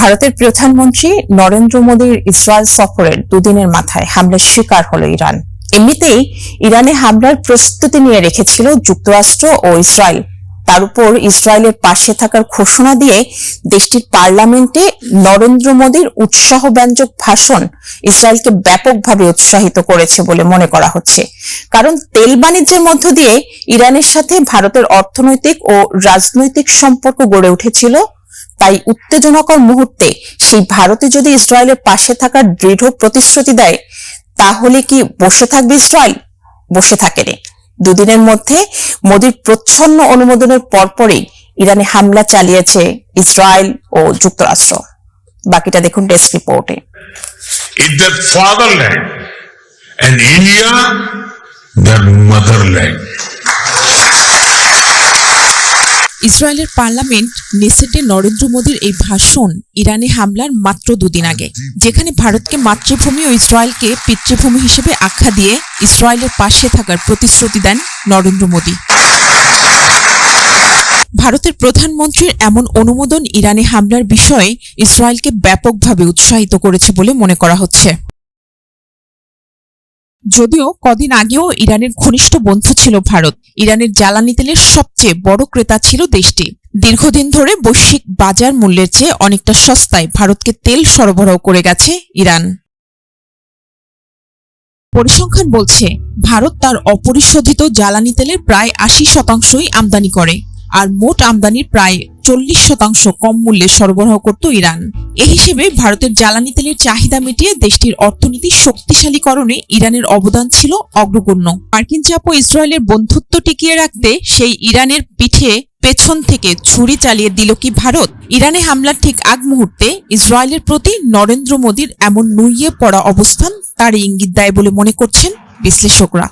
ভারতের প্রধানমন্ত্রী নরেন্দ্র মোদীর ইসরায়েল সফরের দুদিনের মাথায় হামলার শিকার হলো ইরান। এমনিতেই ইরানে হামলার প্রস্তুতি নিয়ে রেখেছিল যুক্তরাষ্ট্র ও ইসরায়েল। তার উপর ইসরায়েলের পাশে থাকার ঘোষণা দিয়ে দেশটির পার্লামেন্টে নরেন্দ্র মোদীর উৎসাহব্যঞ্জক ভাষণ ইসরায়েলকে ব্যাপকভাবে উৎসাহিত করেছে বলে মনে করা হচ্ছে। কারণ তেল বাণিজ্যের মধ্য দিয়ে ইরানের সাথে ভারতের অর্থনৈতিক ও রাজনৈতিক সম্পর্ক গড়ে উঠেছিল। তাই উত্তেজনাকর মুহূর্তে সেই ভারতে যদি ইসরায়েলের পাশে থাকার দৃঢ় প্রতিশ্রুতি দেয়, তাহলে কি বসে থাকবে ইসরায়েল? বসে থাকেনি। দুদিনের মধ্যে মোদীর প্রচ্ছন্ন অনুমোদনের পরপরই ইরানে হামলা চালিয়েছে ইসরায়েল ও যুক্তরাষ্ট্র। বাকিটা দেখুন ডেস্ক রিপোর্টে। If their fatherland and India, their motherland. ইসরায়েলের পার্লামেন্ট নেসেটে নরেন্দ্র মোদীর এই ভাষণ ইরানে হামলার মাত্র দুদিন আগে, যেখানে ভারতকে মাতৃভূমি ও ইসরায়েলকে পিতৃভূমি হিসেবে আখ্যা দিয়ে ইসরায়েলের পাশে থাকার প্রতিশ্রুতি দেন নরেন্দ্র মোদী। ভারতের প্রধানমন্ত্রীর এমন অনুমোদন ইরানে হামলার বিষয়ে ইসরায়েলকে ব্যাপকভাবে উৎসাহিত করেছে বলে মনে করা হচ্ছে। যদিও কদিন আগেও ইরানের ঘনিষ্ঠ বন্ধু ছিল ভারত। ইরানের জ্বালানি তেলের সবচেয়ে বড় ক্রেতা ছিল দেশটি। দীর্ঘদিন ধরে বৈশ্বিক বাজার মূল্যের চেয়ে অনেকটা সস্তায় ভারতকে তেল সরবরাহ করে গেছে ইরান। পরিসংখ্যান বলছে ভারত তার অপরিশোধিত জ্বালানি তেলের প্রায় ৮০% আমদানি করে, আর মোট আমদানির প্রায় ৪০% কম মূল্যে সরবরাহ করত ইরান। এ হিসেবে ভারতের জ্বালানি তেলের চাহিদা মিটিয়ে দেশটির অর্থনীতি শক্তিশালীকরণে ইরানের অবদান ছিল অগ্রগণ্য। মার্কিন চাপ ও ইসরায়েলের বন্ধুত্ব টিকিয়ে রাখতে সেই ইরানের পিঠে পেছন থেকে ছুরি চালিয়ে দিল কি ভারত? ইরানে হামলার ঠিক আগ মুহূর্তে ইসরায়েলের প্রতি নরেন্দ্র মোদীর এমন নুইয়ে পড়া অবস্থান তারই ইঙ্গিত দেয় বলে মনে করছেন বিশ্লেষকরা।